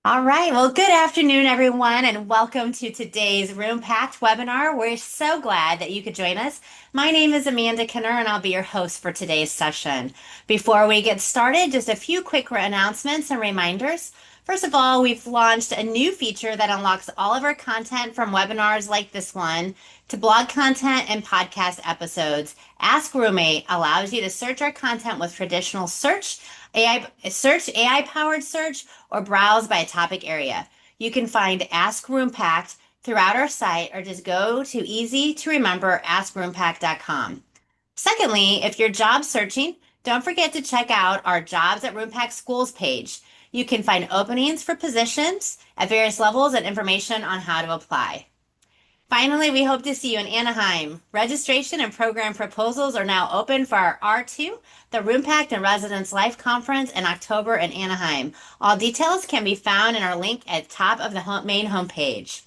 All right. Well, good afternoon, everyone, and welcome to today's Room Packed webinar. We're so glad that you could join us. My name is Amanda Kinner, and I'll be your host for today's session. Before we get started, just a few quick announcements and reminders. First of all, we've launched a new feature that unlocks all of our content from webinars like this one to blog content and podcast episodes. Ask Roommate allows you to search our content with traditional AI powered search, or browse by a topic area. You can find Ask Room Packed throughout our site or just go to easy to remember askroompack.com. Secondly, if you're job searching, don't forget to check out our Jobs at Roompack Schools page. You can find openings for positions at various levels and information on how to apply. Finally, we hope to see you in Anaheim. Registration and program proposals are now open for our R2, the Roompact and Residence Life Conference in October in Anaheim. All details can be found in our link at the top of the main homepage.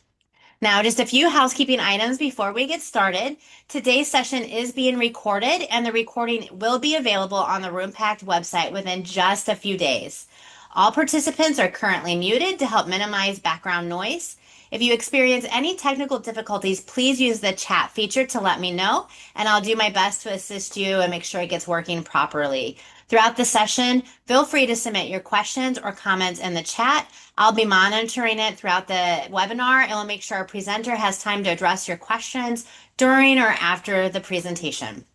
Now, just a few housekeeping items before we get started. Today's session is being recorded, and the recording will be available on the Roompact website within just a few days. All participants are currently muted to help minimize background noise. If you experience any technical difficulties, please use the chat feature to let me know, and I'll do my best to assist you and make sure it gets working properly. Throughout the session, feel free to submit your questions or comments in the chat. I'll be monitoring it throughout the webinar and we'll make sure our presenter has time to address your questions during or after the presentation.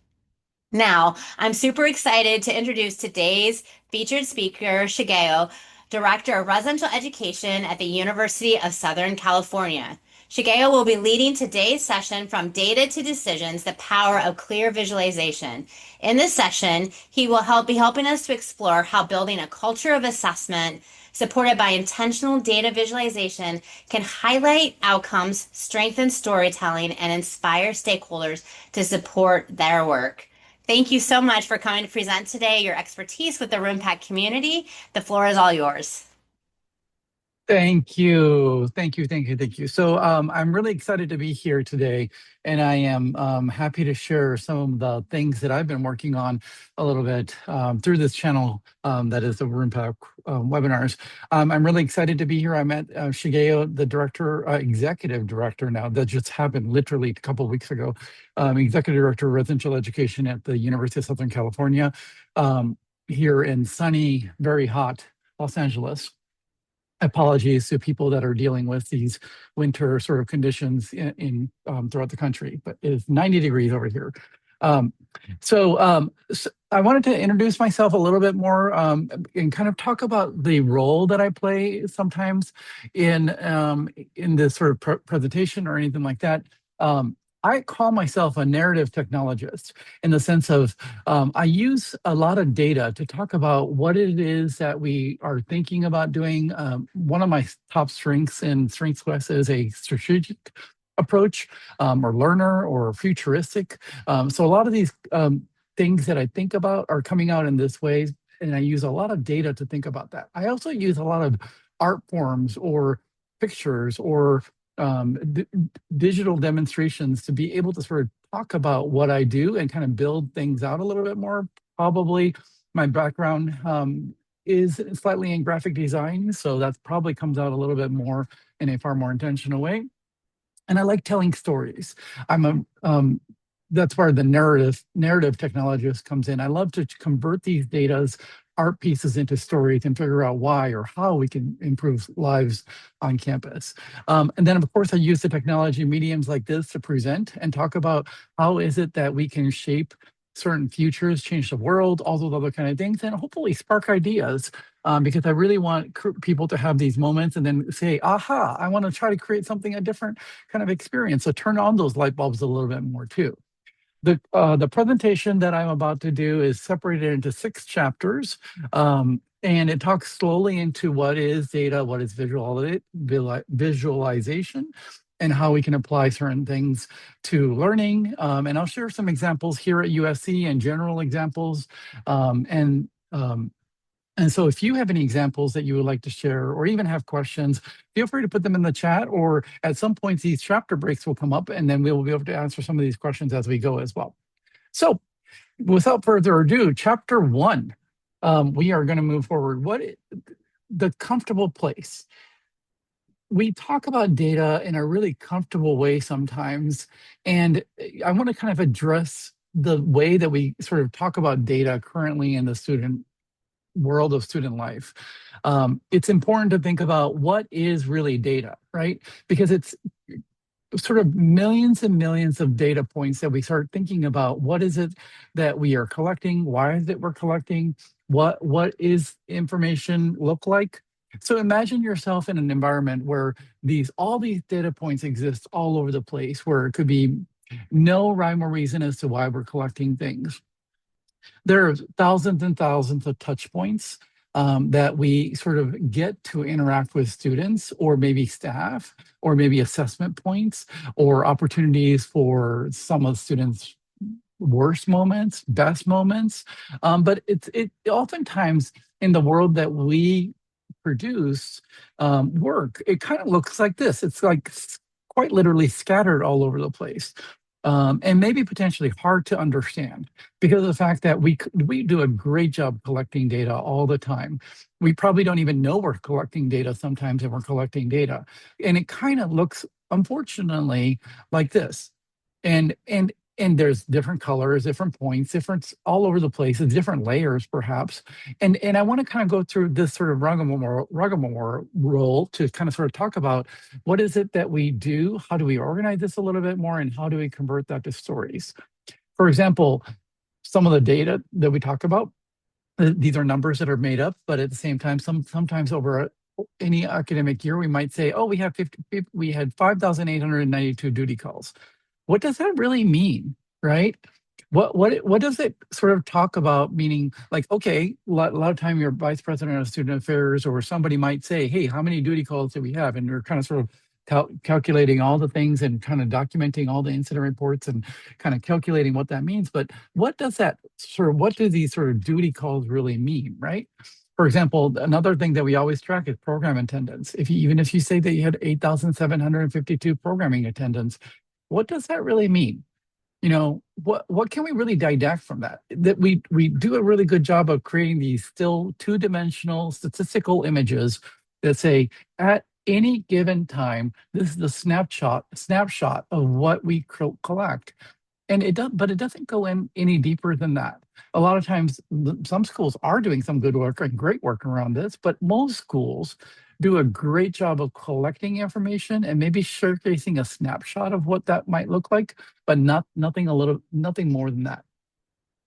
Now, I'm super excited to introduce today's featured speaker, Shigeo, Director of Residential Education at the University of Southern California. Shigeo will be leading today's session from data to decisions, the power of clear visualization. In this session, he will be helping us to explore how building a culture of assessment supported by intentional data visualization can highlight outcomes, strengthen storytelling, and inspire stakeholders to support their work. Thank you so much for coming to present today your expertise with the RoomPack community. The floor is all yours. Thank you. Thank you. Thank you. Thank you. So I'm really excited to be here today, and I am happy to share some of the things that I've been working on a little bit through this channel that is the RoomPack webinars. I'm really excited to be here. I met Shigeo, the executive director now, that just happened literally a couple of weeks ago, executive director of residential education at the University of Southern California here in sunny, very hot Los Angeles. Apologies to people that are dealing with these winter sort of conditions in throughout the country, but it is 90 degrees over here. So I wanted to introduce myself a little bit more and kind of talk about the role that I play sometimes in this sort of presentation or anything like that. I call myself a narrative technologist in the sense of I use a lot of data to talk about what it is that we are thinking about doing. One of my top strengths in StrengthsQuest is a strategic approach or learner or futuristic. So a lot of these things that I think about are coming out in this way, and I use a lot of data to think about that. I also use a lot of art forms or pictures or digital demonstrations to be able to sort of talk about what I do and kind of build things out a little bit more. Probably my background is slightly in graphic design, so that probably comes out a little bit more in a far more intentional way. And I like telling stories. That's where the narrative technologist comes in. I love to convert these data's art pieces into stories and figure out why or how we can improve lives on campus. And then, of course, I use the technology mediums like this to present and talk about how is it that we can shape certain futures, change the world, all those other kind of things, and hopefully spark ideas because I really want people to have these moments and then say, aha, I want to try to create something, a different kind of experience. So turn on those light bulbs a little bit more too. The presentation that I'm about to do is separated into 6 chapters, and it talks slowly into what is data, what is visualization, and how we can apply certain things to learning. And I'll share some examples here at USC and general examples. And so if you have any examples that you would like to share or even have questions, feel free to put them in the chat, or at some point these chapter breaks will come up and then we will be able to answer some of these questions as we go as well. So without further ado, chapter 1, we are going to move forward. The comfortable place. we talk about data in a really comfortable way sometimes, and I want to kind of address the way that we sort of talk about data currently in the student world of student life. It's important to think about what is really data, right? Because it's sort of millions and millions of data points that we start thinking about what is it that we are collecting, why is it we're collecting, what is information look like. So imagine yourself in an environment where these all these data points exist all over the place, where it could be no rhyme or reason as to why we're collecting things. There are thousands and thousands of touch points that we sort of get to interact with students or maybe staff or maybe assessment points or opportunities for some of the students' worst moments, best moments. But it oftentimes in the world that we produce work, it kind of looks like this. It's like quite literally scattered all over the place. And maybe potentially hard to understand because of the fact that we do a great job collecting data all the time. We probably don't even know we're collecting data sometimes, and we're collecting data, and it kind of looks, unfortunately, like this. And there's different colors, different points, different all over the place, different layers perhaps. And I want to kind of go through this sort of rugmarole role to kind of sort of talk about what is it that we do, how do we organize this a little bit more, and how do we convert that to stories. For example, some of the data that we talk about, these are numbers that are made up, but at the same time, sometimes over any academic year, we might say, oh, we had 5,892 duty calls. What does that really mean, right? What does it sort of talk about? Meaning, like, okay, a lot of time your vice president of student affairs or somebody might say, hey, how many duty calls do we have? And we're kind of sort of calculating all the things and kind of documenting all the incident reports and kind of calculating what that means. But what does that sort of, what do these sort of duty calls really mean, right? For example, another thing that we always track is program attendance. Even if you say that you had 8,752 programming attendance, what does that really mean? What can we really didact from that? That we do a really good job of creating these still two-dimensional statistical images that say at any given time, this is the snapshot of what we collect. And but it doesn't go in any deeper than that. A lot of times, some schools are doing some good work and great work around this, but most schools do a great job of collecting information and maybe showcasing a snapshot of what that might look like, but nothing more than that.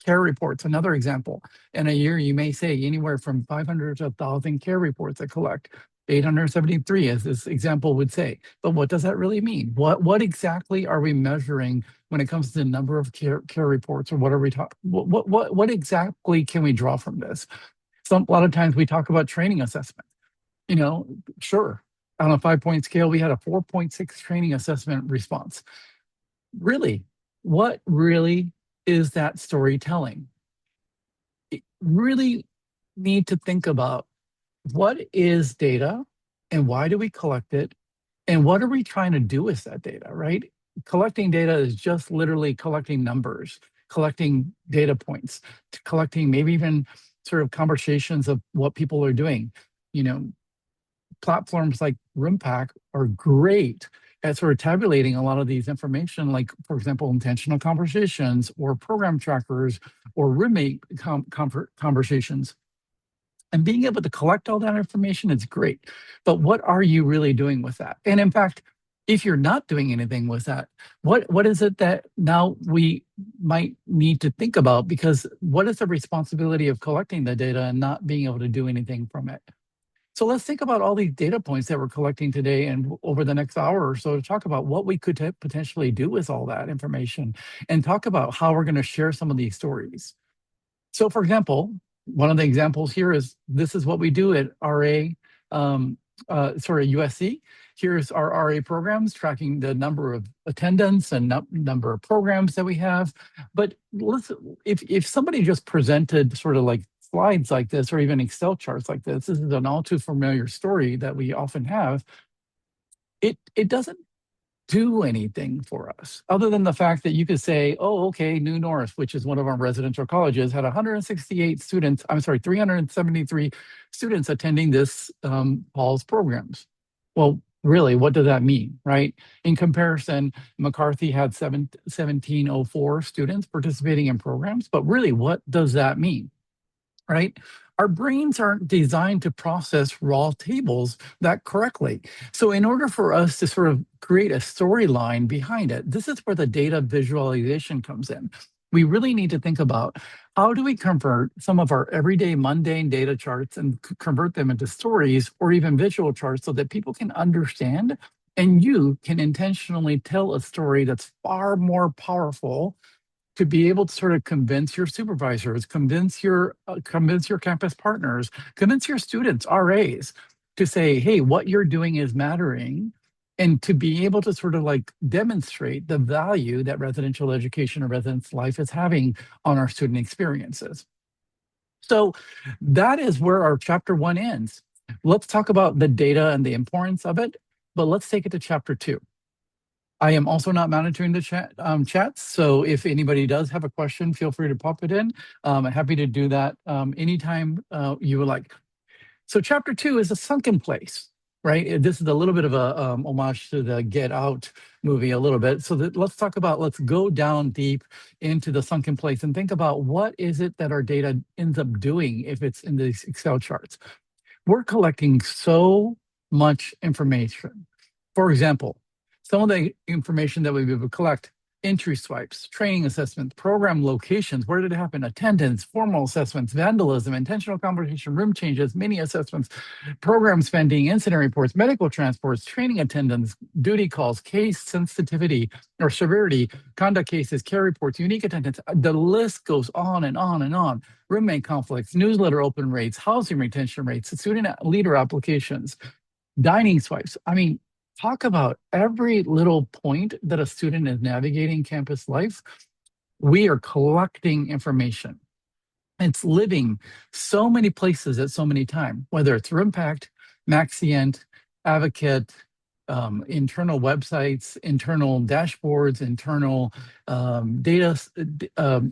Care reports, another example. In a year, you may say anywhere from 500 to 1,000 care reports that collect. 873, as this example would say. But what does that really mean? What exactly are we measuring when it comes to the number of care reports, or what are we talking? What exactly can we draw from this? A lot of times we talk about training assessment. You know, sure, on a 5-point scale, we had a 4.6 training assessment response. Really, what really is that storytelling? Really need to think about what is data and why do we collect it and what are we trying to do with that data, right? Collecting data is just literally collecting numbers, collecting data points, collecting maybe even sort of conversations of what people are doing. You know, platforms like RoomPack are great at sort of tabulating a lot of these information, like, for example, intentional conversations or program trackers or roommate conversations. And being able to collect all that information is great. But what are you really doing with that? And in fact, if you're not doing anything with that, what is it that now we might need to think about? Because what is the responsibility of collecting the data and not being able to do anything from it? So let's think about all these data points that we're collecting today and over the next hour or so to talk about what we could potentially do with all that information and talk about how we're going to share some of these stories. So for example, one of the examples here is this is what we do at RA, USC. Here's our RA programs tracking the number of attendance and number of programs that we have. But listen, if somebody just presented sort of like slides like this or even Excel charts like this is an all too familiar story that we often have. It doesn't do anything for us other than the fact that you could say, oh, okay, New North, which is one of our residential colleges, had 168 students, I'm sorry, 373 students attending this Paul's programs. Well, Really, what does that mean, right? In comparison, McCarthy had 1704 students participating in programs, but really, what does that mean, right? Our brains aren't designed to process raw tables that correctly. So, in order for us to sort of create a storyline behind it, this is where the data visualization comes in. We really need to think about how do we convert some of our everyday mundane data charts and convert them into stories or even visual charts so that people can understand and you can intentionally tell a story that's far more powerful to be able to sort of convince your supervisors, convince your campus partners, convince your students, RAs, to say, hey, what you're doing is mattering, and to be able to sort of like demonstrate the value that residential education or residence life is having on our student experiences. So that is where our chapter one ends. Let's talk about the data and the importance of it, but let's take it to chapter two. I am also not monitoring the chats, so if anybody does have a question, feel free to pop it in. I'm happy to do that anytime you would like. So chapter two is a sunken place, right? This is a little bit of a homage to the Get Out movie a little bit. So let's go down deep into the sunken place and think about what is it that our data ends up doing if it's in these Excel charts. We're collecting so much information. For example, some of the information that we would collect: entry swipes, training assessments, program locations, where did it happen, attendance, formal assessments, vandalism, intentional conversation, room changes, mini assessments, program spending, incident reports, medical transports, training attendance, duty calls, case sensitivity or severity, conduct cases, care reports, unique attendance. The list goes on and on and on. Roommate conflicts, newsletter open rates, housing retention rates, student leader applications, dining swipes. I mean, talk about every little point that a student is navigating campus life. We are collecting information. It's living so many places at so many times, whether it's Roompact, Maxient, Advocate, internal websites, internal dashboards, internal data,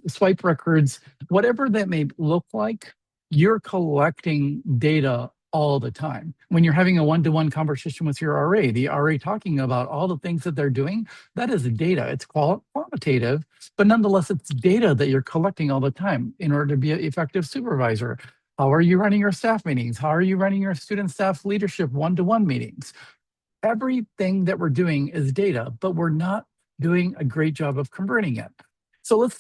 swipe records, whatever that may look like, you're collecting data all the time. When you're having a one-to-one conversation with your RA, the RA talking about all the things that they're doing, that is data. It's quantitative, but nonetheless, it's data that you're collecting all the time in order to be an effective supervisor. How are you running your staff meetings? How are you running your student staff leadership one-to-one meetings? Everything that we're doing is data, but we're not doing a great job of converting it. So let's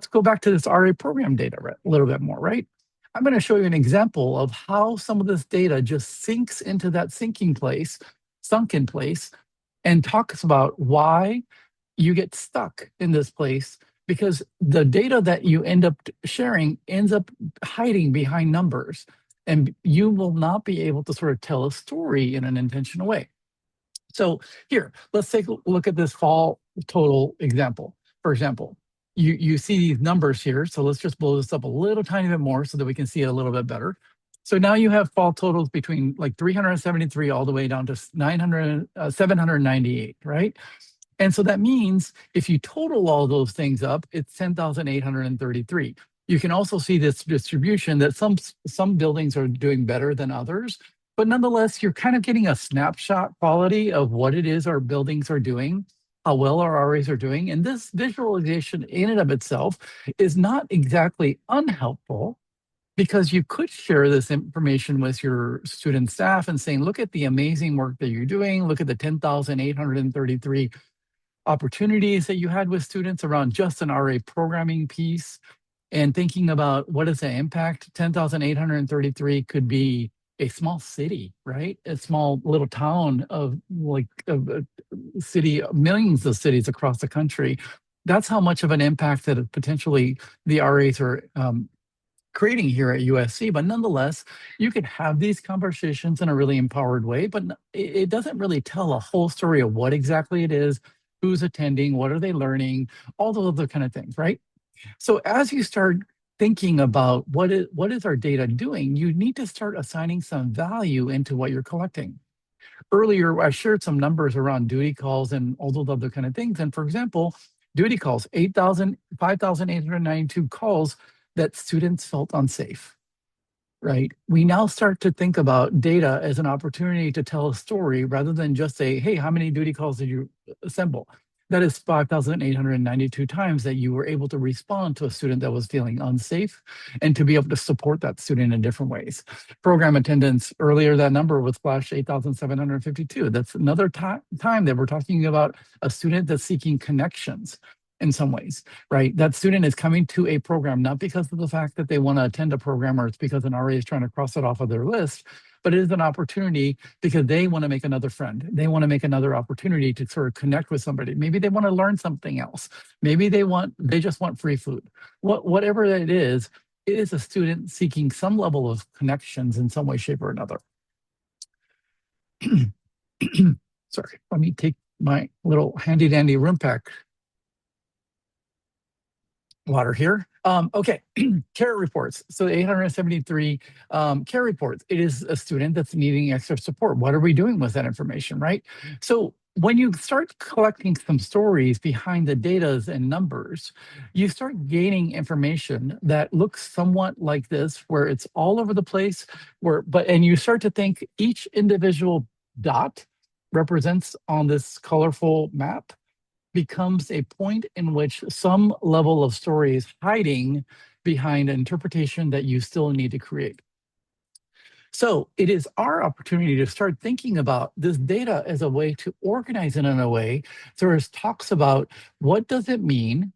go back to this RA program data a little bit more, right? I'm going to show you an example of how some of this data just sinks into that sunken place, and talks about why you get stuck in this place, because the data that you end up sharing ends up hiding behind numbers, and you will not be able to sort of tell a story in an intentional way. So here, let's take a look at this fall total example. For example, you see these numbers here. So let's just blow this up a little tiny bit more so that we can see it a little bit better. So now you have fall totals between like 373 all the way down to 798, right? And so that means if you total all those things up, it's 10,833. You can also see this distribution that some buildings are doing better than others, but nonetheless, you're kind of getting a snapshot quality of what it is our buildings are doing, how well our RAs are doing. And this visualization in and of itself is not exactly unhelpful, because you could share this information with your student staff and saying, look at the amazing work that you're doing. Look at the 10,833 opportunities that you had with students around just an RA programming piece, and thinking about what is the impact. 10,833 could be a small city, right? A small little town of like a city, millions of cities across the country. That's how much of an impact that potentially the RAs are creating here at USC. But nonetheless, you could have these conversations in a really empowered way, but it doesn't really tell a whole story of what exactly it is, who's attending, what are they learning, all those other kind of things, right? So as you start thinking about what is our data doing, you need to start assigning some value into what you're collecting. Earlier, I shared some numbers around duty calls and all those other kind of things. And for example, duty calls, 5,892 calls that students felt unsafe. right? We now start to think about data as an opportunity to tell a story rather than just say, hey, how many duty calls did you assemble? That is 5,892 times that you were able to respond to a student that was feeling unsafe and to be able to support that student in different ways. Program attendance, earlier that number was flashed 8,752. That's another time that we're talking about a student that's seeking connections in some ways, right? That student is coming to a program not because of the fact that they want to attend a program or it's because an RA is trying to cross it off of their list, but it is an opportunity because they want to make another friend. They want to make another opportunity to sort of connect with somebody. Maybe they want to learn something else. Maybe they just want free food. Whatever it is a student seeking some level of connections in some way, shape, or another. Sorry, let me take my little handy dandy room pack water here. Okay, care reports. So 873 care reports. It is a student that's needing extra support. What are we doing with that information, right? So when you start collecting some stories behind the datas and numbers, you start gaining information that looks somewhat like this, where it's all over the place, and you start to think each individual dot represents on this colorful map becomes a point in which some level of story is hiding behind an interpretation that you still need to create. So it is our opportunity to start thinking about this data as a way to organize it in a way. So it talks about what does it mean?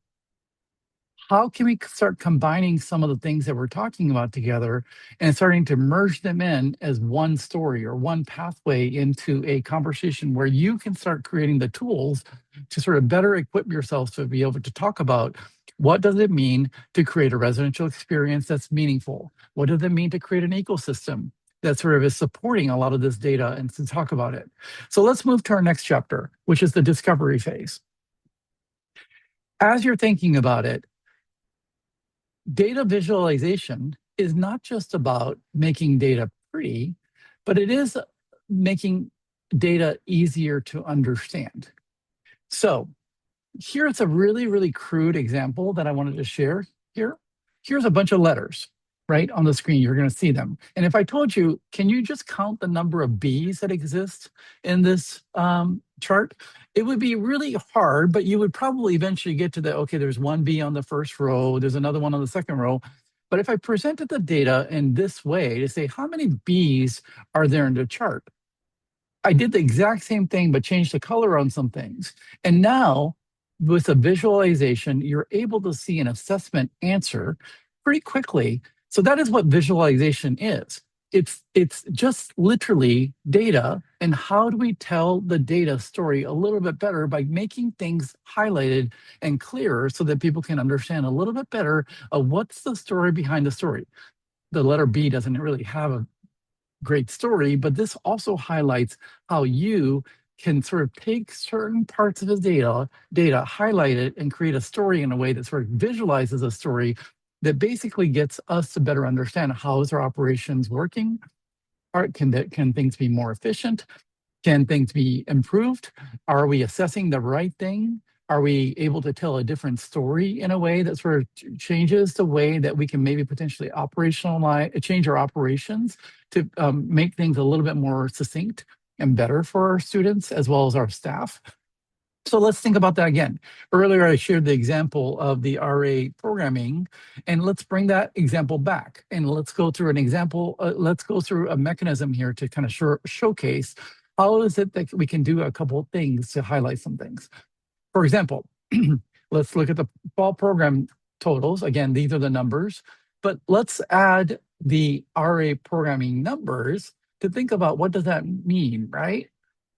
How can we start combining some of the things that we're talking about together and starting to merge them in as one story or one pathway into a conversation where you can start creating the tools to sort of better equip yourself to be able to talk about what does it mean to create a residential experience that's meaningful? What does it mean to create an ecosystem that sort of is supporting a lot of this data and to talk about it? So let's move to our next chapter, which is the discovery phase. As you're thinking about it, data visualization is not just about making data pretty, but it is making data easier to understand. So here's a really, really crude example that I wanted to share here. Here's a bunch of letters right on the screen. You're going to see them. And if I told you, can you just count the number of B's that exist in this chart? It would be really hard, but you would probably eventually get to the, okay, there's one B on the first row, there's another one on the second row. But if I presented the data in this way to say, how many B's are there in the chart? I did the exact same thing, but changed the color on some things. And now with a visualization, you're able to see an assessment answer pretty quickly. So that is what visualization is. It's just literally data. And how do we tell the data story a little bit better by making things highlighted and clearer so that people can understand a little bit better of what's the story behind the story. The letter B doesn't really have a great story, but this also highlights how you can sort of take certain parts of his data, highlight it, and create a story in a way that sort of visualizes a story that basically gets us to better understand how is our operations working. Can things be more efficient? Can things be improved? Are we assessing the right thing? Are we able to tell a different story in a way that sort of changes the way that we can maybe potentially operationalize, change our operations to make things a little bit more succinct and better for our students as well as our staff? So let's think about that again. Earlier, I shared the example of the RA programming, and let's bring that example back. And let's go through an example. Let's go through a mechanism here to kind of showcase how is it that we can do a couple of things to highlight some things. For example, let's look at the fall program totals. Again, these are the numbers, but let's add the RA programming numbers to think about what does that mean, right?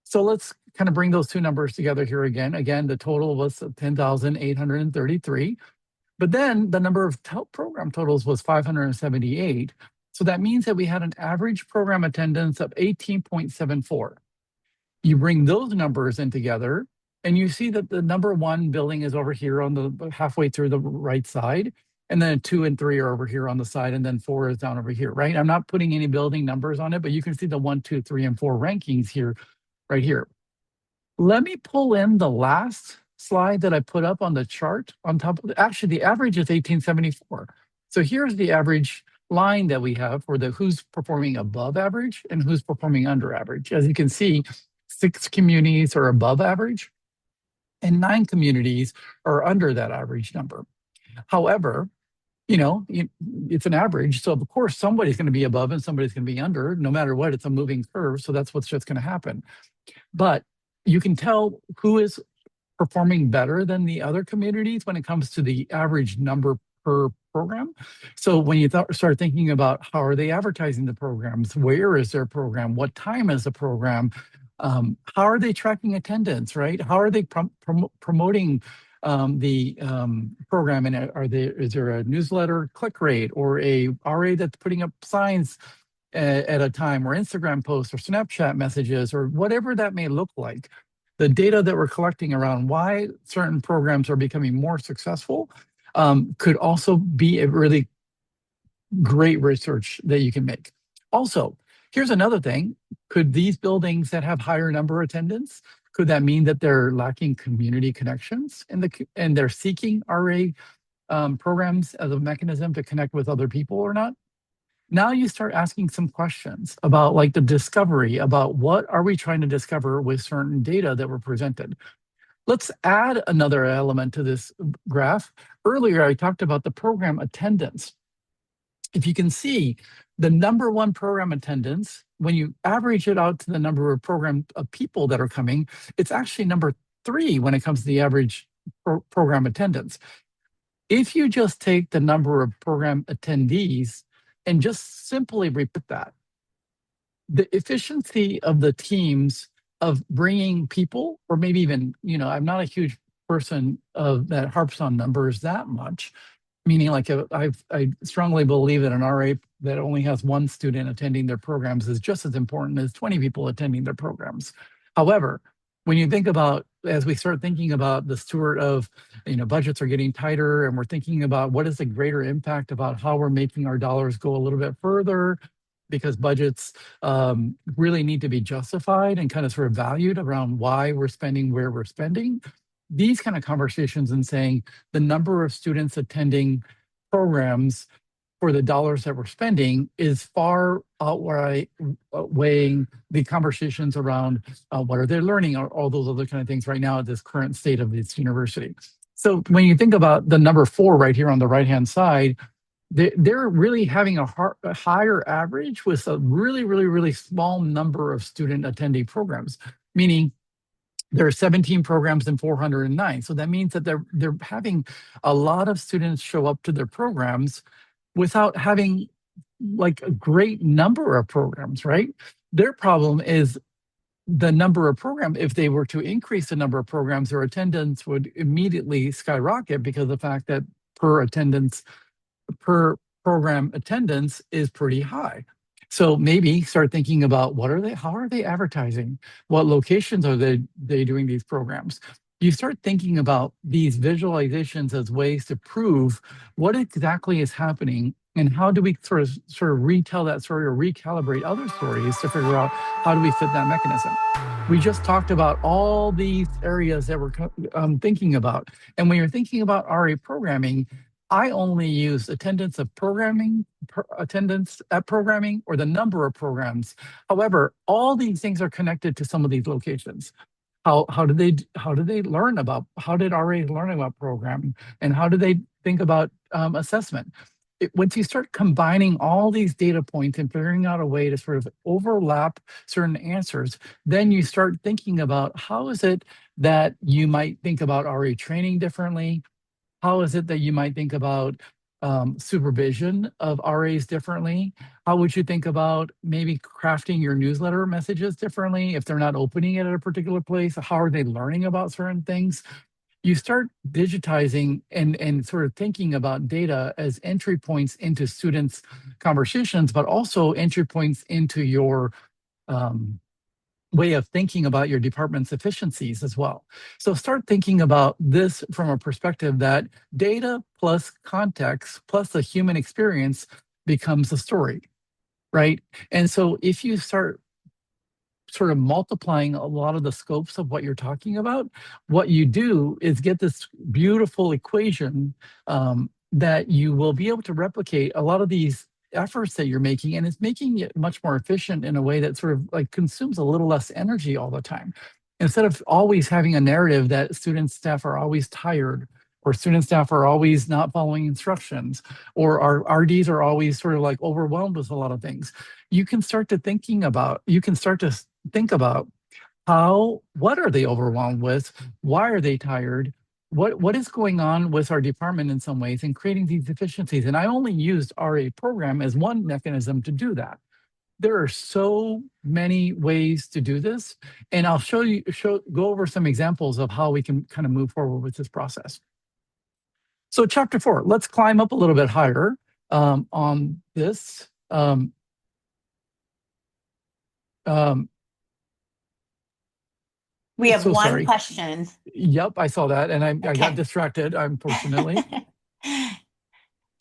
So let's kind of bring those two numbers together here again. Again, the total was 10,833, but then the number of program totals was 578. So that means that we had an average program attendance of 18.74. You bring those numbers in together, and you see that the number one building is over here on the halfway through the right side, and then 2 and 3 are over here on the side, and then 4 is down over here, right? I'm not putting any building numbers on it, but you can see the 1, 2, 3, and 4 rankings here, right here. Let me pull in the last slide that I put up on the chart on top of it. Actually, the average is 1874. So here's the average line that we have for the who's performing above average and who's performing under average. As you can see, 6 communities are above average and 9 communities are under that average number. However, it's an average. So of course, somebody's going to be above and somebody's going to be under. No matter what, it's a moving curve. So that's what's just going to happen. But you can tell who is performing better than the other communities when it comes to the average number per program. So when you start thinking about how are they advertising the programs, where is their program, what time is the program, how are they tracking attendance, right? How are they promoting the program? And is there a newsletter click rate or a RA that's putting up signs at a time, or Instagram posts or Snapchat messages or whatever that may look like? The data that we're collecting around why certain programs are becoming more successful could also be a really great research that you can make. Also, here's another thing. Could these buildings that have higher number attendance, could that mean that they're lacking community connections and they're seeking RA programs as a mechanism to connect with other people or not? Now you start asking some questions about like the discovery, about what are we trying to discover with certain data that were presented. Let's add another element to this graph. Earlier, I talked about the program attendance. If you can see, the number one program attendance, when you average it out to the number of people that are coming, it's actually number 3 when it comes to the average program attendance. If you just take the number of program attendees and just simply repeat that, the efficiency of the teams of bringing people, or maybe even, I'm not a huge person that harps on numbers that much, meaning like I strongly believe that an RA that only has 1 student attending their programs is just as important as 20 people attending their programs. However, when you think about, as we start thinking about the steward of, budgets are getting tighter, and we're thinking about what is the greater impact about how we're making our dollars go a little bit further, because budgets really need to be justified and kind of sort of valued around why we're spending where we're spending. These kind of conversations and saying the number of students attending programs for the dollars that we're spending is far outweighing the conversations around what are they learning, or all those other kind of things right now at this current state of this university. So when you think about the number 4 right here on the right-hand side, they're really having a higher average with a really, really, really small number of student attending programs, meaning there are 17 programs and 409. So that means that they're having a lot of students show up to their programs without having like a great number of programs, right? Their problem is the number of programs. If they were to increase the number of programs, their attendance would immediately skyrocket, because of the fact that per program attendance is pretty high. So maybe start thinking about how are they advertising? What locations are they doing these programs? You start thinking about these visualizations as ways to prove what exactly is happening, and how do we sort of retell that story or recalibrate other stories to figure out how do we fit that mechanism. We just talked about all these areas that we're thinking about. And when you're thinking about RA programming, I only use attendance at programming, or the number of programs. However, all these things are connected to some of these locations. How did they learn about, how did RAs learn about programming, and how do they think about assessment? Once you start combining all these data points and figuring out a way to sort of overlap certain answers, then you start thinking about how is it that you might think about RA training differently. How is it that you might think about supervision of RAs differently? How would you think about maybe crafting your newsletter messages differently if they're not opening it at a particular place? How are they learning about certain things? You start digitizing and sort of thinking about data as entry points into students' conversations, but also entry points into your way of thinking about your department's efficiencies as well. So start thinking about this from a perspective that data plus context plus the human experience becomes a story, right? And so if you start sort of multiplying a lot of the scopes of what you're talking about, what you do is get this beautiful equation that you will be able to replicate a lot of these efforts that you're making, and it's making it much more efficient in a way that sort of like consumes a little less energy all the time. Instead of always having a narrative that student staff are always tired, or student staff are always not following instructions, or our RDs are always sort of like overwhelmed with a lot of things. You can start to think about what are they overwhelmed with? Why are they tired? What is going on with our department in some ways and creating these deficiencies? And I only used RA program as one mechanism to do that. There are so many ways to do this, and I'll go over some examples of how we can kind of move forward with this process. So chapter 4, let's climb up a little bit higher on this. Um, We have so one sorry. question. Yep, I saw that, and I got Okay. distracted, unfortunately.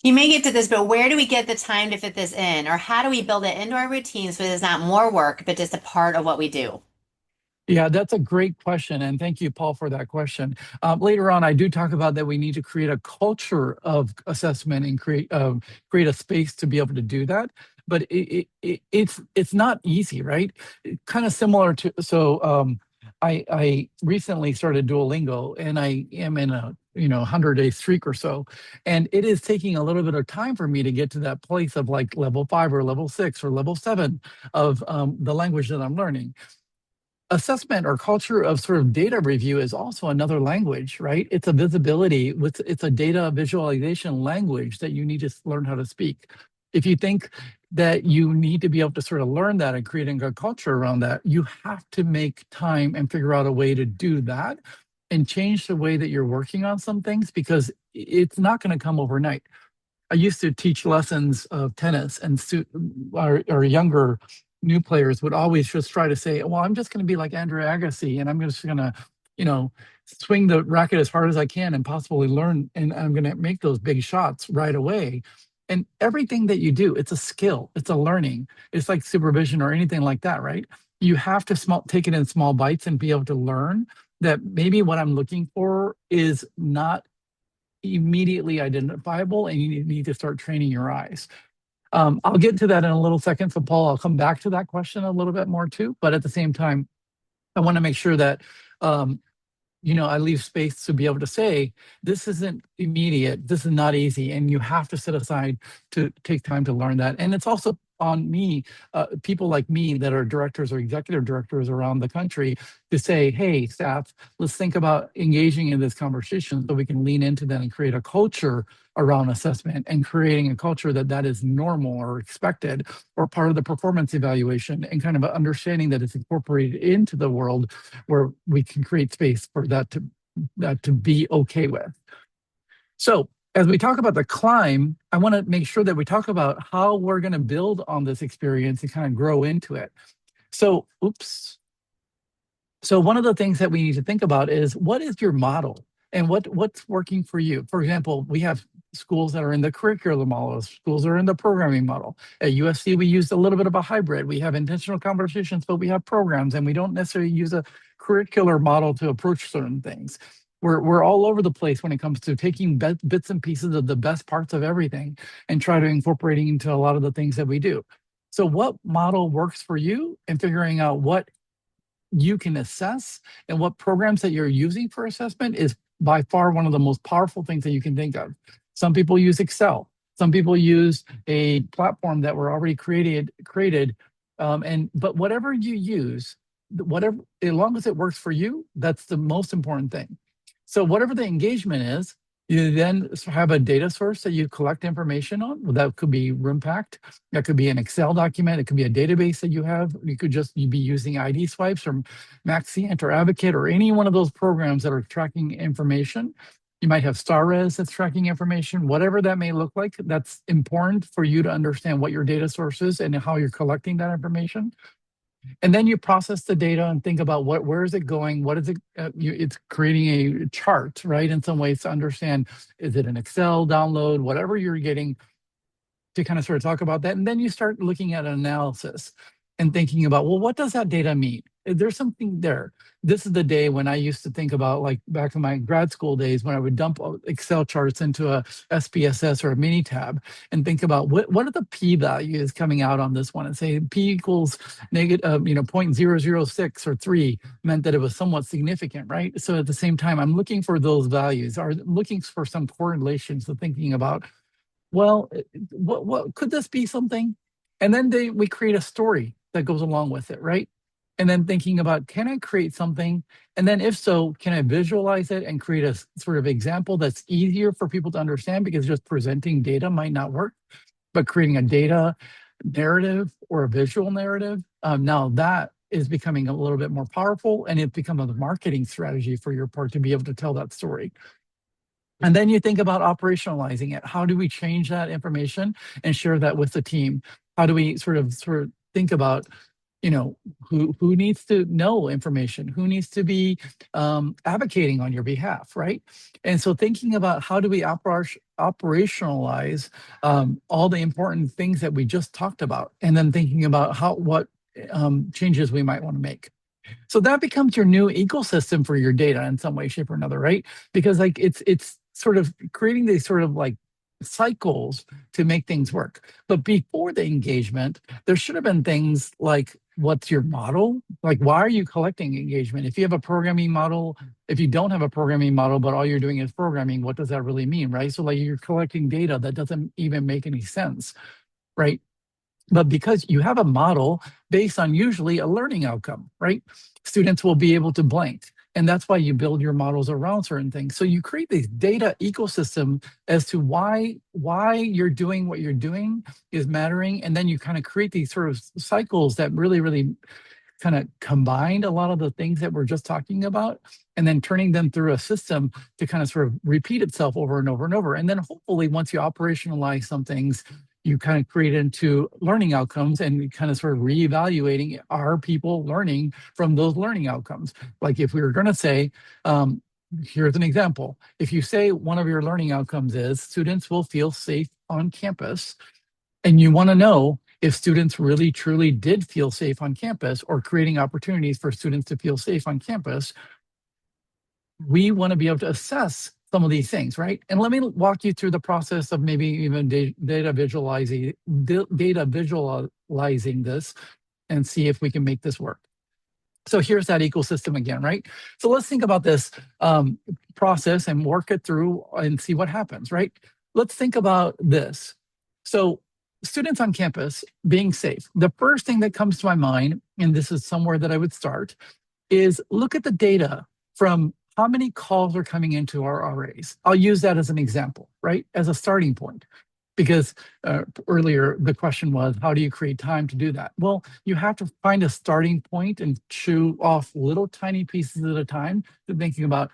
You may get to this, but where do we get the time to fit this in? Or how do we build it into our routine so it's not more work, but just a part of what we do? Yeah, that's a great question. And thank you, Paul, for that question. Later on, I do talk about that we need to create a culture of assessment and create a space to be able to do that. But it's not easy, right? Kind of similar to, I recently started Duolingo, and I am in a 100-day streak or so, and it is taking a little bit of time for me to get to that place of like level 5 or level 6 or level 7 of the language that I'm learning. Assessment or culture of sort of data review is also another language, right? It's a visibility it's a data visualization language that you need to learn how to speak. If you think that you need to be able to sort of learn that and creating a culture around that, you have to make time and figure out a way to do that and change the way that you're working on some things, because it's not going to come overnight. I used to teach lessons of tennis, and our younger new players would always just try to say, well, I'm just going to be like Andrea Agassi, and I'm just going to, swing the racket as hard as I can and possibly learn, and I'm going to make those big shots right away. And everything that you do, it's a skill, it's a learning. It's like supervision or anything like that, right? You have to take it in small bites and be able to learn that maybe what I'm looking for is not immediately identifiable, and you need to start training your eyes. I'll get to that in a little second. So Paul, I'll come back to that question a little bit more too. But at the same time, I want to make sure that um, I leave space to be able to say, this isn't immediate, this is not easy, and you have to set aside to take time to learn that. And it's also on me, people like me that are directors or executive directors around the country, to say, hey, staff, let's think about engaging in this conversation so we can lean into that and create a culture around assessment, and creating a culture that is normal or expected or part of the performance evaluation, and kind of understanding that it's incorporated into the world where we can create space for that to be okay with. So as we talk about the climb, I want to make sure that we talk about how we're going to build on this experience and kind of grow into it. So, oops. So one of the things that we need to think about is, what is your model and what's working for you? For example, we have schools that are in the curricular model, schools are in the programming model. At USC, we used a little bit of a hybrid. We have intentional conversations, but we have programs, and we don't necessarily use a curricular model to approach certain things. We're all over the place when it comes to taking bits and pieces of the best parts of everything and try to incorporating into a lot of the things that we do. So what model works for you, and figuring out what you can assess and what programs that you're using for assessment is by far one of the most powerful things that you can think of. Some people use Excel. Some people use a platform that were already created. But whatever you use, whatever, as long as it works for you, that's the most important thing. So whatever the engagement is, you then have a data source that you collect information on. That could be RoomPact. That could be an Excel document. It could be a database that you have. You could just be using ID swipes from Maxient or Advocate or any one of those programs that are tracking information. You might have StarRes that's tracking information. Whatever that may look like, that's important for you to understand what your data source is and how you're collecting that information. And then you process the data and think about where is it going? What is it? It's creating a chart, right? In some ways to understand, is it an Excel download, whatever you're getting, to kind of sort of talk about that. And then you start looking at an analysis and thinking about, well, what does that data mean? There's something there. This is the day when I used to think about, like back in my grad school days, when I would dump Excel charts into a SPSS or a mini tab and think about what are the p values coming out on this one, and say p equals negative, 0.006 or 3 meant that it was somewhat significant, right? So at the same time, I'm looking for those values, or looking for some correlations to thinking about, well, what could this be something? And then we create a story that goes along with it, right? And then thinking about, can I create something? And then if so, can I visualize it and create a sort of example that's easier for people to understand, because just presenting data might not work, but creating a data narrative or a visual narrative, now that is becoming a little bit more powerful, and it becomes a marketing strategy for your part to be able to tell that story. And then you think about operationalizing it. How do we change that information and share that with the team? How do we sort of think about, who needs to know information, who needs to be advocating on your behalf, right? And so thinking about how do we operationalize all the important things that we just talked about, and then thinking about what changes we might want to make. So that becomes your new ecosystem for your data in some way, shape, or another, right? Because like it's sort of creating these sort of like cycles to make things work. But before the engagement, there should have been things like, what's your model? Like, why are you collecting engagement? If you have a programming model, if you don't have a programming model, but all you're doing is programming, what does that really mean, right? So like you're collecting data that doesn't even make any sense, right? But because you have a model based on usually a learning outcome, right? Students will be able to blank. And that's why you build your models around certain things. So you create this data ecosystem as to why you're doing what you're doing is mattering. And then you kind of create these sort of cycles that really, really kind of combined a lot of the things that we're just talking about, and then turning them through a system to kind of sort of repeat itself over and over and over. And then hopefully once you operationalize some things, you kind of create into learning outcomes, and you kind of sort of reevaluating, are people learning from those learning outcomes? Like if we were going to say, here's an example. If you say one of your learning outcomes is students will feel safe on campus, and you want to know if students really truly did feel safe on campus, or creating opportunities for students to feel safe on campus, we want to be able to assess some of these things, right? And let me walk you through the process of maybe even data visualizing this, and see if we can make this work. So here's that ecosystem again, right? So let's think about this process and work it through and see what happens, right? Let's think about this. So students on campus being safe. The first thing that comes to my mind, and this is somewhere that I would start, is look at the data from how many calls are coming into our RAs. I'll use that as an example, right? As a starting point. Because earlier the question was, how do you create time to do that? Well, you have to find a starting point and chew off little tiny pieces at a time, to thinking about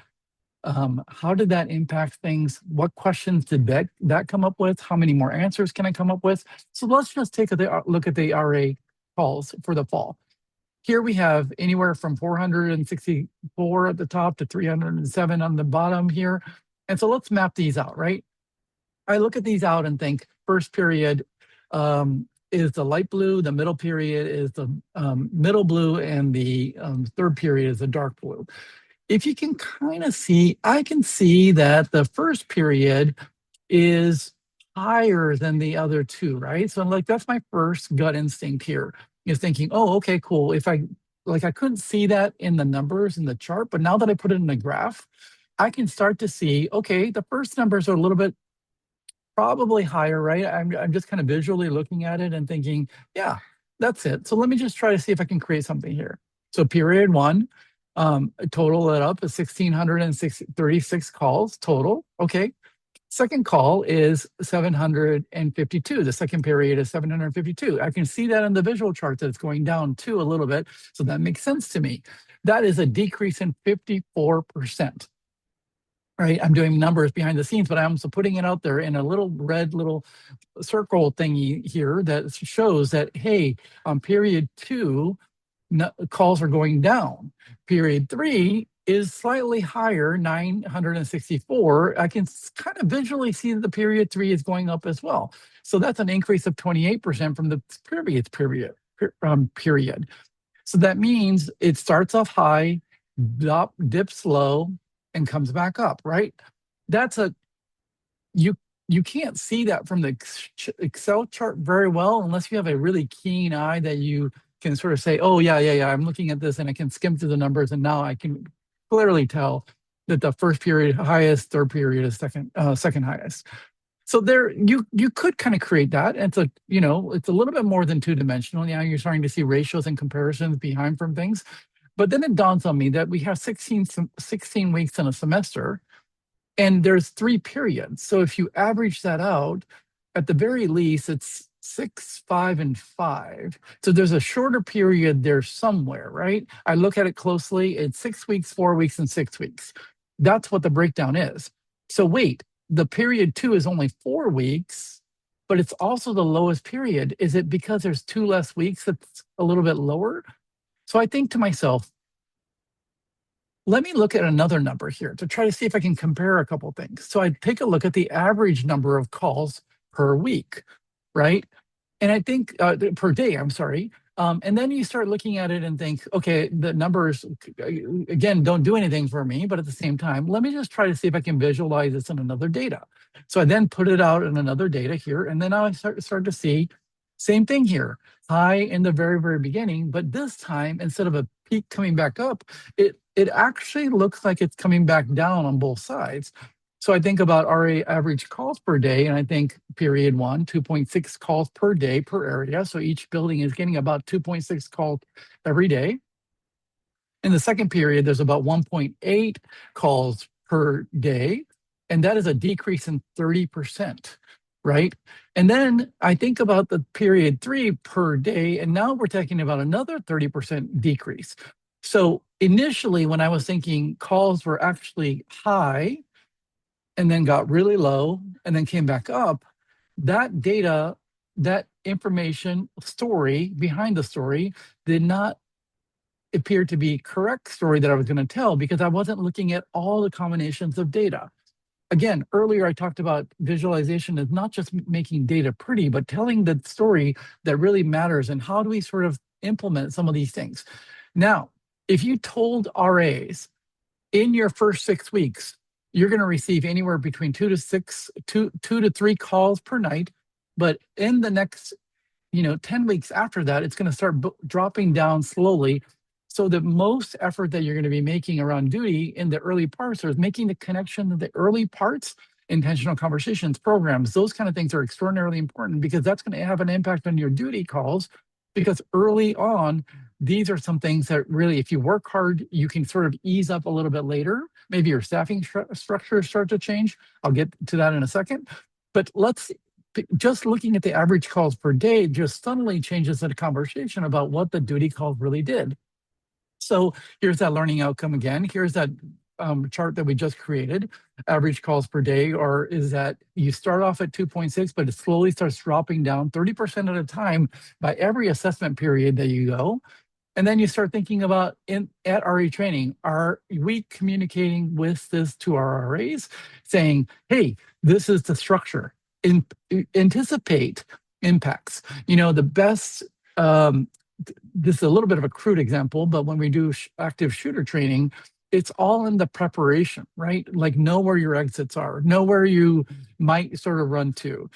how did that impact things? What questions did that come up with? How many more answers can I come up with? So let's just take a look at the RA calls for the fall. Here we have anywhere from 464 at the top to 307 on the bottom here. And so let's map these out, right? I look at these out and think, first period is the light blue, the middle period is the middle blue, and the third period is the dark blue. If you can kind of see, I can see that the first period is higher than the other two, right? So like that's my first gut instinct here, is thinking, oh, okay, cool. If I couldn't see that in the numbers in the chart, but now that I put it in the graph, I can start to see, okay, the first numbers are a little bit probably higher, right? I'm just kind of visually looking at it and thinking, yeah, that's it. So let me just try to see if I can create something here. So period one, total it up is 1,636 calls total. Okay. Second call is 752. The second period is 752. I can see that in the visual chart that it's going down too a little bit. So that makes sense to me. That is a decrease in 54%. Right, I'm doing numbers behind the scenes, but I'm also putting it out there in a little red little circle thingy here that shows that, hey, on period two, calls are going down. Period three is slightly higher, 964. I can kind of visually see that the period three is going up as well. So that's an increase of 28% from the previous period. So that means it starts off high, dips low, and comes back up, right? That's a you you can't see that from the Excel chart very well unless you have a really keen eye that you can sort of say, oh yeah, I'm looking at this and I can skim through the numbers and now I can clearly tell that the first period highest, third period is second highest. So there you could kind of create that. And it's it's a little bit more than two-dimensional. Now you're starting to see ratios and comparisons behind from things. But then it dawns on me that we have 16 weeks in a semester and there's 3 periods. So if you average that out, at the very least, it's 6, 5, and 5. So there's a shorter period there somewhere, right? I look at it closely. It's 6 weeks, 4 weeks, and 6 weeks. That's what the breakdown is. So wait, the period 2 is only 4 weeks, but it's also the lowest period. Is it because there's 2 less weeks that's a little bit lower? So I think to myself, let me look at another number here to try to see if I can compare a couple things. So I take a look at the average number of calls per week, right? And I think per day, I'm sorry. And then you start looking at it and think, okay, the numbers, again, don't do anything for me, but at the same time, let me just try to see if I can visualize this in another data. So I then put it out in another data here, and then I start to see same thing here, high in the very, very beginning, but this time, instead of a peak coming back up, it actually looks like it's coming back down on both sides. So I think about RA average calls per day, and I think period 1, 2.6 calls per day per area. So each building is getting about 2.6 calls every day. In the second period, there's about 1.8 calls per day, and that is a decrease in 30%, right? And then I think about the period 3 per day, and now we're talking about another 30% decrease. So initially, when I was thinking calls were actually high and then got really low and then came back up, that data, that information story behind the story did not appear to be correct story that I was going to tell because I wasn't looking at all the combinations of data. Again, earlier I talked about visualization is not just making data pretty, but telling the story that really matters and how do we sort of implement some of these things. Now, if you told RAs in your first 6 weeks, you're going to receive anywhere between 2 to 3 calls per night, but in the next 10 weeks after that, it's going to start dropping down slowly. So the most effort that you're going to be making around duty in the early parts is making the connection to the early parts, intentional conversations, programs, those kind of things are extraordinarily important because that's going to have an impact on your duty calls. Because early on, these are some things that really, if you work hard, you can sort of ease up a little bit later. Maybe your staffing structure start to change. I'll get to that in a second. But just looking at the average calls per day just suddenly changes the conversation about what the duty calls really did. So here's that learning outcome again. Here's that chart that we just created, average calls per day, or is that you start off at 2.6, but it slowly starts dropping down 30% at a time by every assessment period that you go. And then you start thinking about at RA training, are we communicating with this to our RAs saying, hey, this is the structure, anticipate impacts. The best, this is a little bit of a crude example, but when we do active shooter training, it's all in the preparation, right? Like know where your exits are, know where you might sort of run to.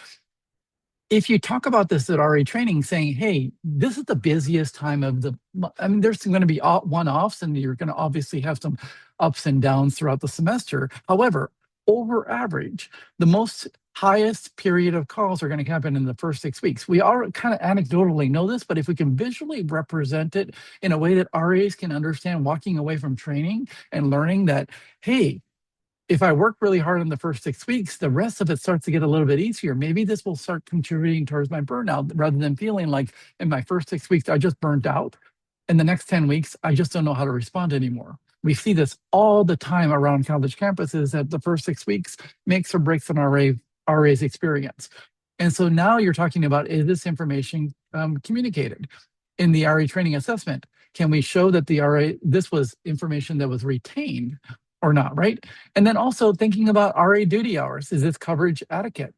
If you talk about this at RA training, saying, hey, this is the busiest time of there's going to be one-offs and you're going to obviously have some ups and downs throughout the semester. However, over average, the most highest period of calls are going to happen in the first 6 weeks. We all kind of anecdotally know this, but if we can visually represent it in a way that RAs can understand walking away from training and learning that, hey, if I work really hard in the first 6 weeks, the rest of it starts to get a little bit easier. Maybe this will start contributing towards my burnout rather than feeling like in my first 6 weeks, I just burnt out. In the next 10 weeks, I just don't know how to respond anymore. We see this all the time around college campuses that the first 6 weeks makes or breaks an RA's experience. And so now you're talking about, is this information communicated in the RA training assessment? Can we show that this was information that was retained or not, right? And then also thinking about RA duty hours. Is this coverage adequate?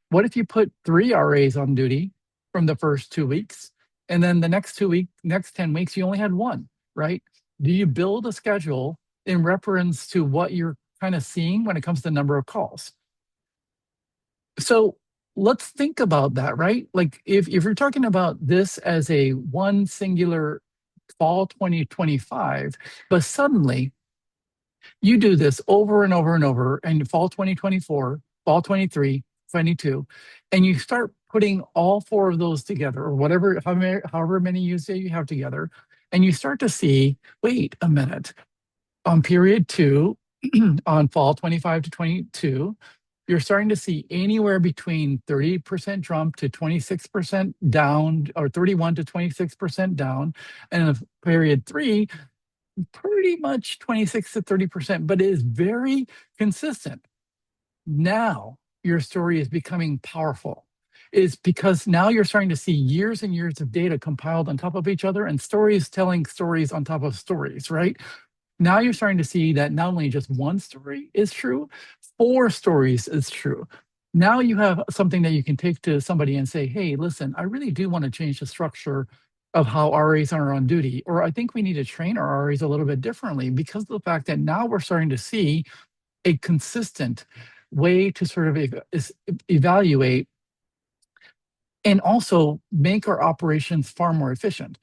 What if you put 3 RAs on duty from the first 2 weeks And then the next 10 weeks, you only had one, right? Do you build a schedule in reference to what you're kind of seeing when it comes to the number of calls? So let's think about that, right? Like if you're talking about this as a one singular fall 2025, but suddenly you do this over and over and over and fall 2024, fall 23, 22, and you start putting all four of those together or whatever, however many you say you have together, and you start to see, wait a minute, on period two, on fall 25 to 22, you're starting to see anywhere between 30% jump to 26% down, or 31 to 26% down. And in period three, pretty much 26 to 30%, but it is very consistent. Now your story is becoming powerful. Is because now you're starting to see years and years of data compiled on top of each other and stories telling stories on top of stories, right? Now you're starting to see that not only just one story is true, four stories is true. Now you have something that you can take to somebody and say, hey, listen, I really do want to change the structure of how RAs are on duty, or I think we need to train our RAs a little bit differently because of the fact that now we're starting to see a consistent way to sort of evaluate and also make our operations far more efficient.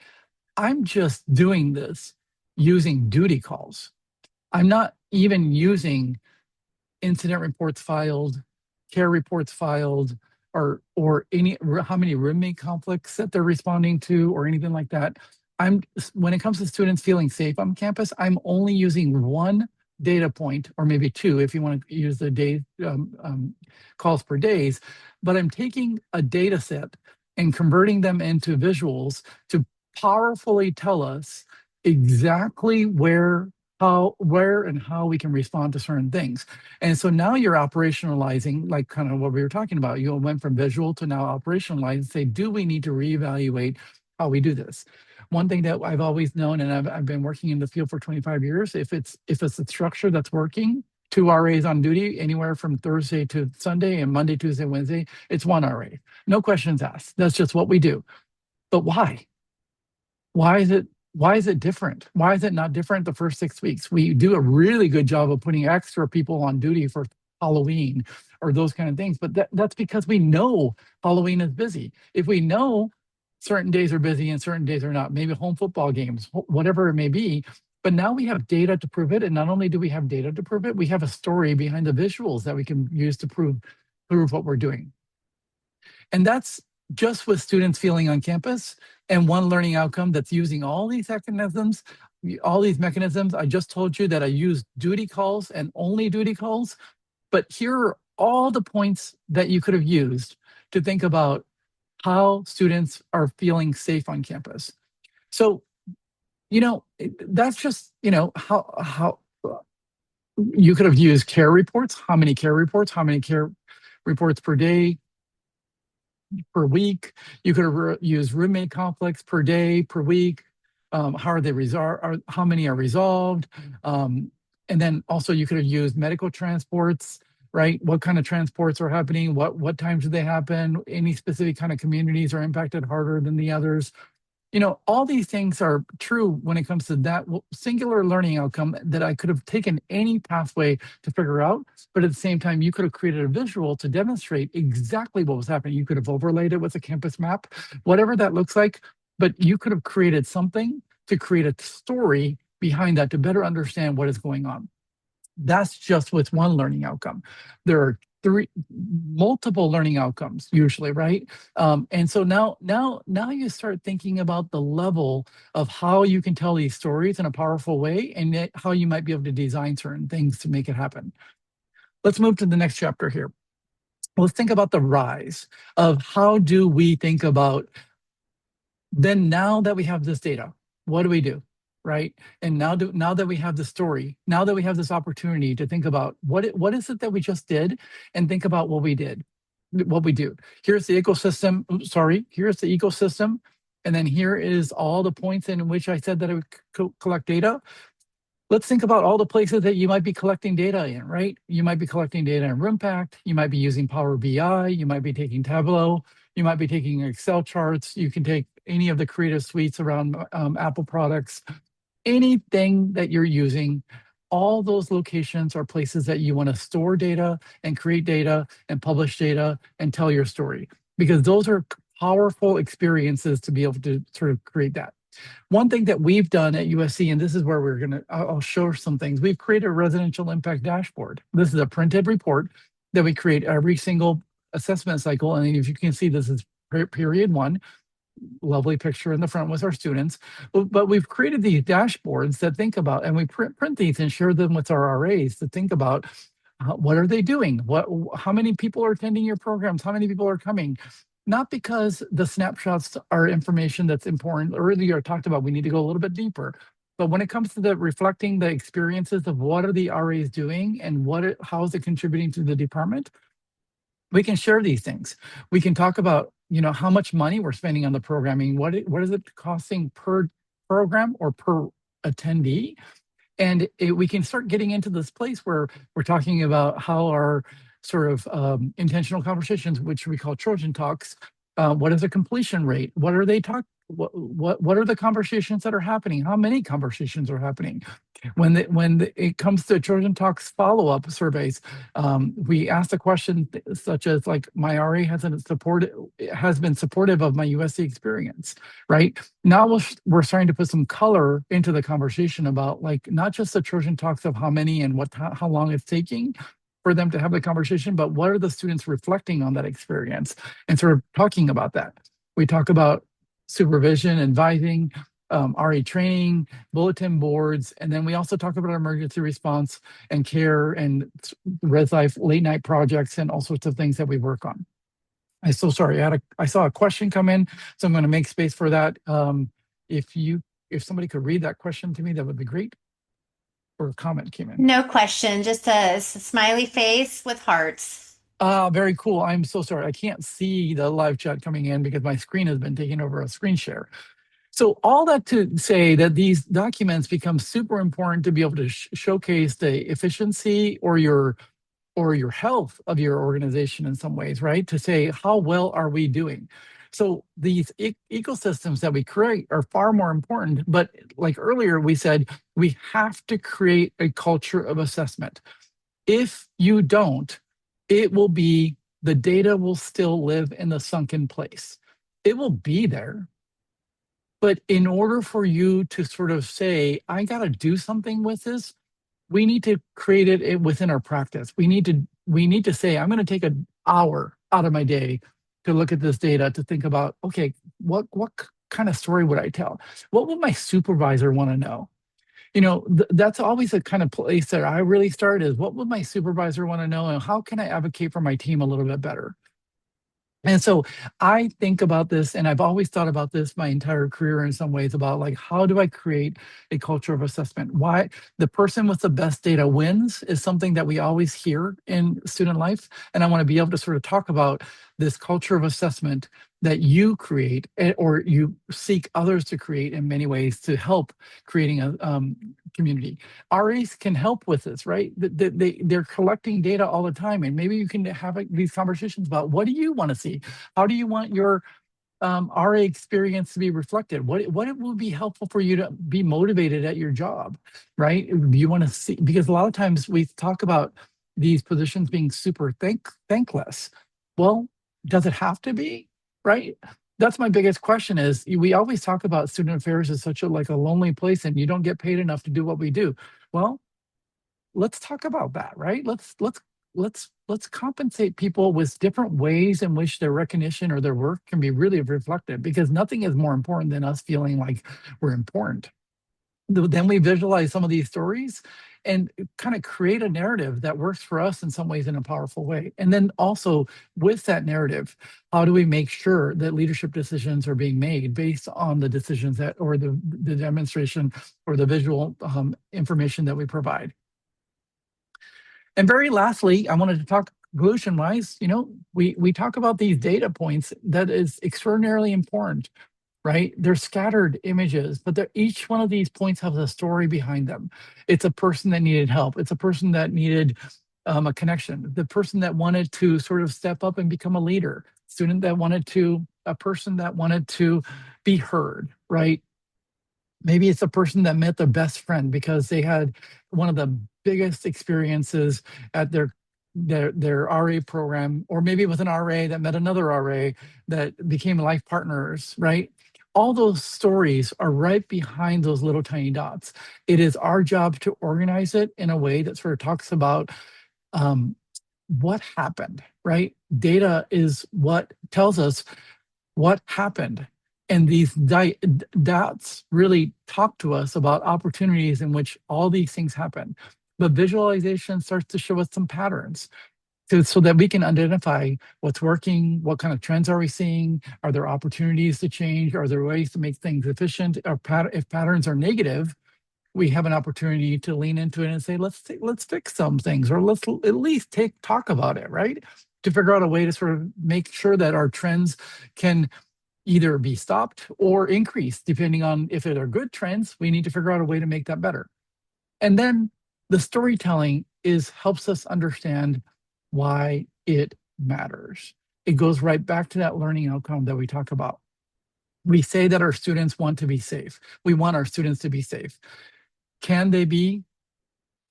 I'm just doing this using duty calls. I'm not even using incident reports filed, care reports filed, or any how many roommate conflicts that they're responding to or anything like that. I'm when it comes to students feeling safe on campus, I'm only using one data point, or maybe two if you want to use the day calls per days, but I'm taking a data set and converting them into visuals to powerfully tell us exactly where and how we can respond to certain things. And so now you're operationalizing, like kind of what we were talking about. You went from visual to now operationalize and say, do we need to reevaluate how we do this? One thing that I've always known, and I've been working in the field for 25 years, if it's a structure that's working, two RAs on duty anywhere from Thursday to Sunday and Monday, Tuesday, Wednesday, it's one RA. No questions asked. That's just what we do. But why? Why is it different? Why is it not different the first 6 weeks? We do a really good job of putting extra people on duty for Halloween or those kind of things, but that's because we know Halloween is busy. If we know certain days are busy and certain days are not, maybe home football games, whatever it may be, but now we have data to prove it. And not only do we have data to prove it, we have a story behind the visuals that we can use to prove what we're doing. And that's just with students feeling on campus and one learning outcome that's using all these mechanisms. I just told you that I use duty calls and only duty calls, but here are all the points that you could have used to think about how students are feeling safe on campus. So, that's just, how you could have used care reports, how many care reports per day, per week. You could have used roommate conflicts per day, per week. How are they resolved? How many are resolved? And then also you could have used medical transports, right? What kind of transports are happening? What times do they happen? Any specific kind of communities are impacted harder than the others? All these things are true when it comes to that singular learning outcome that I could have taken any pathway to figure out. But at the same time, you could have created a visual to demonstrate exactly what was happening. You could have overlaid it with a campus map, whatever that looks like. But you could have created something to create a story behind that to better understand what is going on. That's just with one learning outcome. There are multiple learning outcomes usually, right? And so now you start thinking about the level of how you can tell these stories in a powerful way and how you might be able to design certain things to make it happen. Let's move to the next chapter here. Let's think about the rise of how do we think about then now that we have this data, what do we do? Right. And now that we have the story, now that we have this opportunity to think about what is it that we just did and think about what we do. Here's the ecosystem. Here's the ecosystem. And then here is all the points in which I said that I would collect data. Let's think about all the places that you might be collecting data in, right? You might be collecting data in RoomPact. You might be using Power BI. You might be taking Tableau. You might be taking Excel charts. You can take any of the creative suites around Apple products, anything that you're using, all those locations are places that you want to store data and create data and publish data and tell your story, because those are powerful experiences to be able to sort of create that. One thing that we've done at USC, and this is where I'll show some things. We've created a residential impact dashboard. This is a printed report that we create every single assessment cycle. And if you can see, this is period one, lovely picture in the front with our students. But we've created these dashboards that think about, and we print these and share them with our RAs to think about what are they doing? How many people are attending your programs? How many people are coming? Not because the snapshots are information that's important. Earlier I talked about we need to go a little bit deeper. But when it comes to the reflecting the experiences of what are the RAs doing and how is it contributing to the department, we can share these things. We can talk about, how much money we're spending on the programming. What is it costing per program or per attendee? And we can start getting into this place where we're talking about how our sort of intentional conversations, which we call Trojan talks, what is the completion rate? What are they what are the conversations that are happening? How many conversations are happening? When it comes to Trojan Talks follow-up surveys, we ask a question such as like, my RA has been supportive of my USC experience, right? Now we're starting to put some color into the conversation about like not just the Trojan Talks of how many and how long it's taking for them to have the conversation, but what are the students reflecting on that experience and sort of talking about that. We talk about supervision, advising, RA training, bulletin boards, and then we also talk about emergency response and care and Res Life late night projects and all sorts of things that we work on. I'm so sorry. I saw a question come in, so I'm going to make space for that. If somebody could read that question to me, that would be great. Or a comment came in. No question, just a smiley face with hearts. Very cool. I'm so sorry. I can't see the live chat coming in because my screen has been taken over a screen share. So all that to say that these documents become super important to be able to showcase the efficiency or your health of your organization in some ways, right? To say, how well are we doing? So these ecosystems that we create are far more important. But like earlier, we said, we have to create a culture of assessment. If you don't, the data will still live in the sunken place. It will be there. But in order for you to sort of say, I got to do something with this, we need to create it within our practice. We need to say, I'm going to take an hour out of my day to look at this data, to think about, okay, what kind of story would I tell? What would my supervisor want to know? That's always a kind of place that I really start is, what would my supervisor want to know, and how can I advocate for my team a little bit better? And so I think about this, and I've always thought about this my entire career in some ways, about like, how do I create a culture of assessment? Why the person with the best data wins is something that we always hear in student life. And I want to be able to sort of talk about this culture of assessment that you create, or you seek others to create in many ways to help creating a community. RAs can help with this, right? They're collecting data all the time, and maybe you can have these conversations about, what do you want to see? How do you want your RA experience to be reflected? What would be helpful for you to be motivated at your job, right? Do you want to see, because a lot of times we talk about these positions being super thankless. Well, does it have to be, right? That's my biggest question. Is we always talk about student affairs as such a lonely place, and you don't get paid enough to do what we do. Well, let's talk about that, right? Let's compensate people with different ways in which their recognition or their work can be really reflected, because nothing is more important than us feeling like we're important. Then we visualize some of these stories and kind of create a narrative that works for us in some ways in a powerful way. And then also with that narrative, how do we make sure that leadership decisions are being made based on the decisions that, or the demonstration or the visual information that we provide? And very lastly, I wanted to talk conclusion-wise, we talk about these data points that is extraordinarily important, right? They're scattered images, but each one of these points has a story behind them. It's a person that needed help. It's a person that needed a connection. The person that wanted to sort of step up and become a leader. A person that wanted to be heard, right? Maybe it's a person that met their best friend because they had one of the biggest experiences at their RA program, or maybe it was an RA that met another RA that became life partners, right? All those stories are right behind those little tiny dots. It is our job to organize it in a way that sort of talks about um, what happened, right? Data is what tells us what happened. And these dots really talk to us about opportunities in which all these things happen. But visualization starts to show us some patterns so that we can identify what's working, what kind of trends are we seeing, are there opportunities to change, are there ways to make things efficient, or if patterns are negative, we have an opportunity to lean into it and say, let's fix some things, or let's at least talk about it, right? To figure out a way to sort of make sure that our trends can either be stopped or increased, depending on if they're good trends. We need to figure out a way to make that better. And then the storytelling helps us understand why it matters. It goes right back to that learning outcome that we talk about. We say that our students want to be safe. We want our students to be safe. Can they be?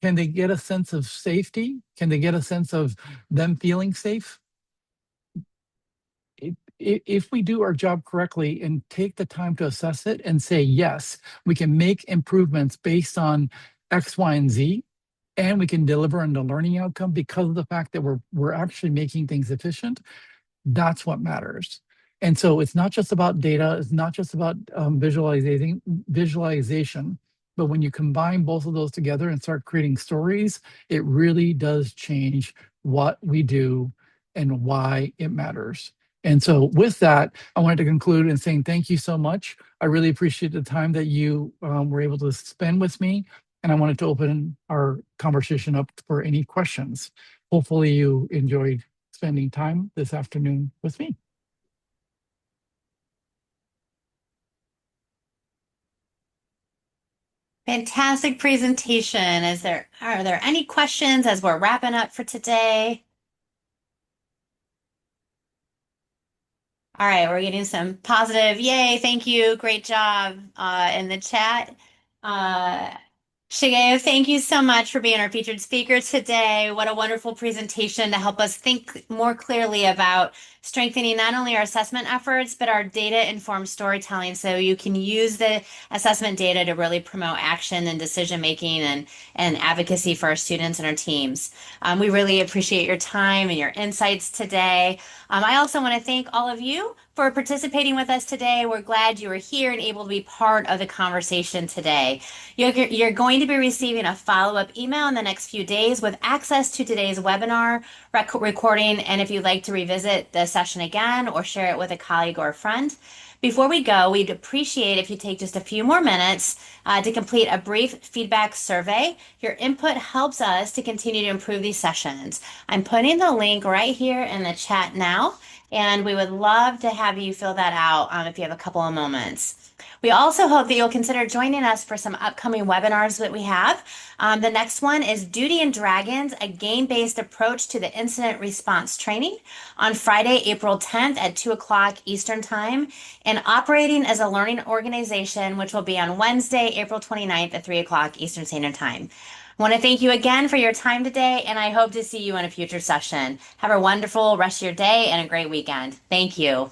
Can they get a sense of safety? Can they get a sense of them feeling safe? If we do our job correctly and take the time to assess it and say, yes, we can make improvements based on X, Y, and Z, and we can deliver on the learning outcome because of the fact that we're actually making things efficient, that's what matters. And so it's not just about data, it's not just about visualization, but when you combine both of those together and start creating stories, it really does change what we do and why it matters. And so with that, I wanted to conclude in saying thank you so much. I really appreciate the time that you were able to spend with me. And I wanted to open our conversation up for any questions. Hopefully you enjoyed spending time this afternoon with me. Fantastic presentation. Are there any questions as we're wrapping up for today? All right, we're getting some positive, yay, thank you, great job in the chat. Uh, Shigeo, thank you so much for being our featured speaker today. What a wonderful presentation to help us think more clearly about strengthening not only our assessment efforts, but our data-informed storytelling so you can use the assessment data to really promote action and decision making and advocacy for our students and our teams. We really appreciate your time and your insights today. I also want to thank all of you for participating with us today. We're glad you were here and able to be part of the conversation today. You're going to be receiving a follow-up email in the next few days with access to today's webinar recording. And if you'd like to revisit the session again or share it with a colleague or a friend, before we go, we'd appreciate if you take just a few more minutes to complete a brief feedback survey. Your input helps us to continue to improve these sessions. I'm putting the link right here in the chat now, and we would love to have you fill that out if you have a couple of moments. We also hope that you'll consider joining us for some upcoming webinars that we have. The next one is Duty and Dragons, a game-based approach to the incident response training on Friday, April 10th at 2 o'clock Eastern Time, and Operating as a Learning Organization, which will be on Wednesday, April 29th at 3 o'clock Eastern Standard Time. I want to thank you again for your time today, and I hope to see you in a future session. Have a wonderful rest of your day and a great weekend. Thank you.